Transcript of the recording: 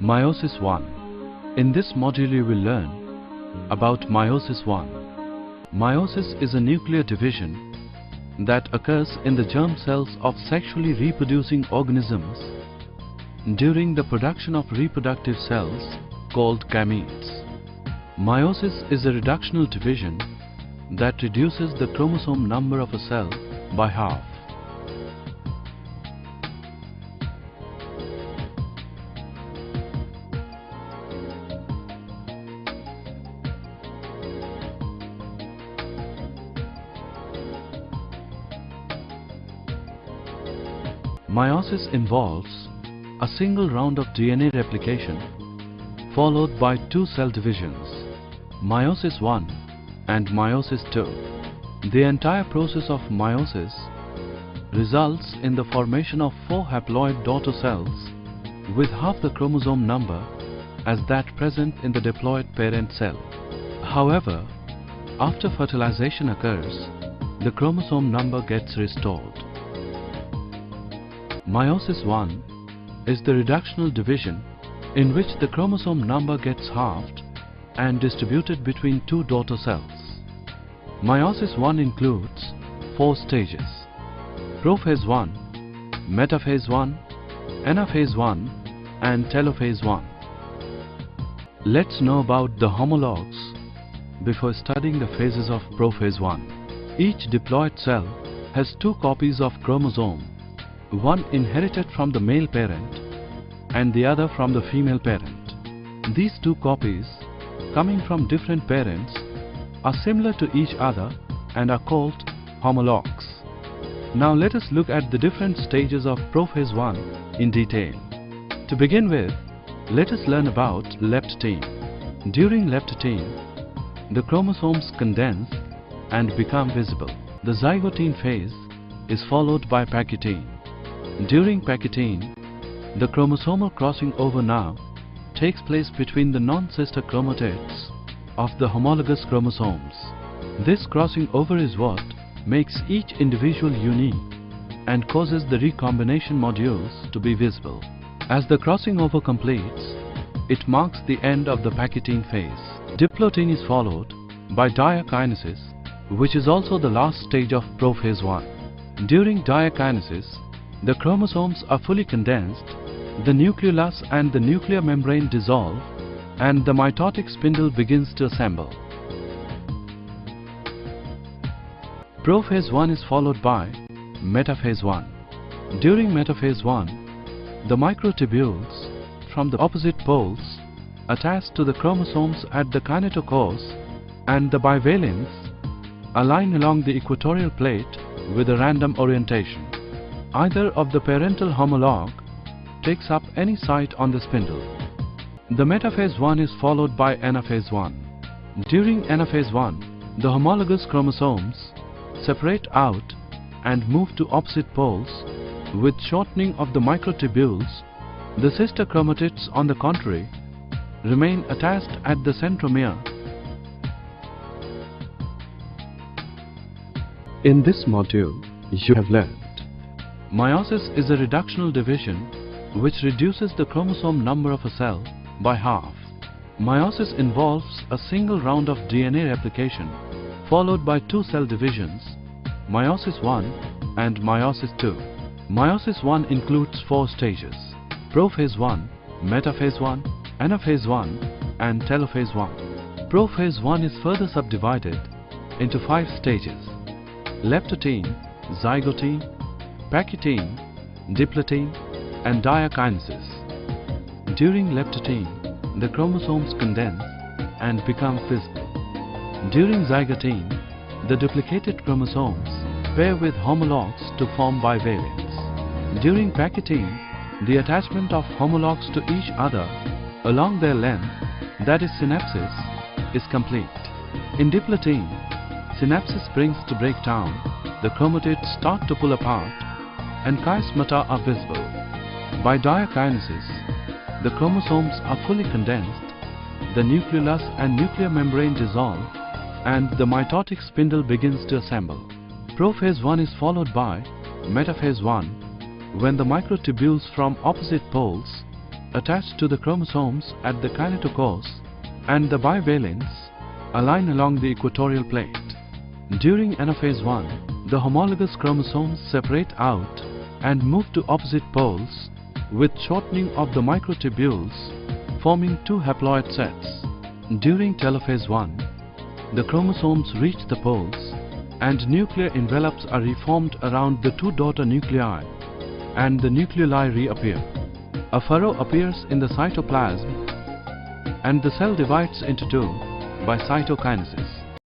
Meiosis 1. In this module you will learn about meiosis 1. Meiosis is a nuclear division that occurs in the germ cells of sexually reproducing organisms during the production of reproductive cells called gametes. Meiosis is a reductional division that reduces the chromosome number of a cell by half. Meiosis involves a single round of DNA replication followed by two cell divisions, meiosis 1 and meiosis 2. The entire process of meiosis results in the formation of 4 haploid daughter cells with half the chromosome number as that present in the diploid parent cell. However, after fertilization occurs, the chromosome number gets restored. Meiosis 1 is the reductional division in which the chromosome number gets halved and distributed between two daughter cells. Meiosis 1 includes 4 stages: prophase 1, metaphase 1, anaphase 1 and telophase 1. Let's know about the homologs before studying the phases of prophase 1. Each diploid cell has 2 copies of chromosome, one inherited from the male parent and the other from the female parent. These 2 copies, coming from different parents, are similar to each other and are called homologs. Now let us look at the different stages of prophase 1 in detail. To begin with, let us learn about leptotene. During leptotene, the chromosomes condense and become visible. The zygotene phase is followed by pachytene. During pachytene, the chromosomal crossing over now takes place between the non-sister chromatids of the homologous chromosomes. This crossing over is what makes each individual unique and causes the recombination modules to be visible. As the crossing over completes, it marks the end of the pachytene phase. Diplotene is followed by diakinesis, which is also the last stage of prophase 1. During diakinesis, the chromosomes are fully condensed, the nucleolus and the nuclear membrane dissolve, and the mitotic spindle begins to assemble. Prophase 1 is followed by metaphase 1. During metaphase 1, the microtubules from the opposite poles attach to the chromosomes at the kinetochores, and the bivalents align along the equatorial plate with a random orientation. Either of the parental homolog takes up any site on the spindle. The metaphase 1 is followed by anaphase 1. During anaphase 1, the homologous chromosomes separate out and move to opposite poles with shortening of the microtubules. The sister chromatids, on the contrary, remain attached at the centromere. In this module, you have learned meiosis is a reductional division which reduces the chromosome number of a cell by half. Meiosis involves a single round of DNA replication followed by 2 cell divisions, meiosis 1 and meiosis 2. Meiosis 1 includes 4 stages: prophase 1, metaphase 1, anaphase 1 and telophase 1. Prophase 1 is further subdivided into 5 stages: leptotene, zygotene, pachytene, diplotene and diakinesis. During leptotene, the chromosomes condense and become visible. During zygotene, the duplicated chromosomes pair with homologs to form bivalents. During pachytene, the attachment of homologs to each other along their length, that is synapsis, is complete. In diplotene, synapsis brings to breakdown, the chromatids start to pull apart and chiasmata are visible. By diakinesis, the chromosomes are fully condensed, the nucleolus and nuclear membrane dissolve, and the mitotic spindle begins to assemble. Prophase 1 is followed by metaphase 1, when the microtubules from opposite poles attached to the chromosomes at the kinetochores, and the bivalents align along the equatorial plate. During anaphase 1, the homologous chromosomes separate out and move to opposite poles with shortening of the microtubules, forming two haploid sets. During telophase 1, the chromosomes reach the poles and nuclear envelopes are reformed around the two daughter nuclei and the nucleoli reappear. A furrow appears in the cytoplasm and the cell divides into two by cytokinesis.